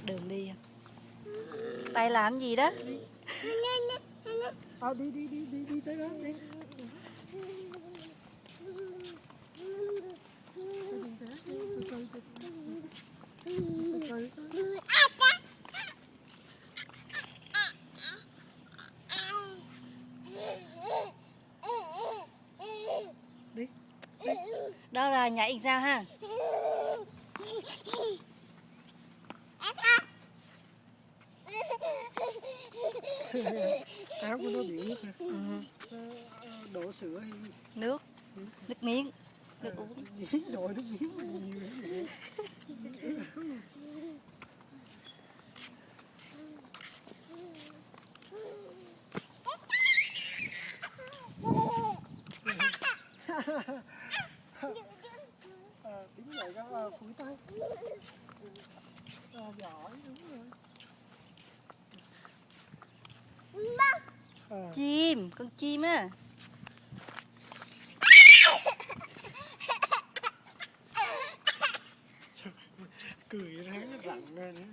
Đường đi. Tay làm gì đó? Đi tới đó đi. Đi. Đó là nhảy sao ha? Áo của nó bị ướt nè. Đổ sữa hay Nước miếng, nước uống. Đội nước miếng mà nhiều vậy. Tính vậy đó, phủi tay. Giỏi, đúng rồi. Chim, con chim á. Cười ráng rặn ra nữa.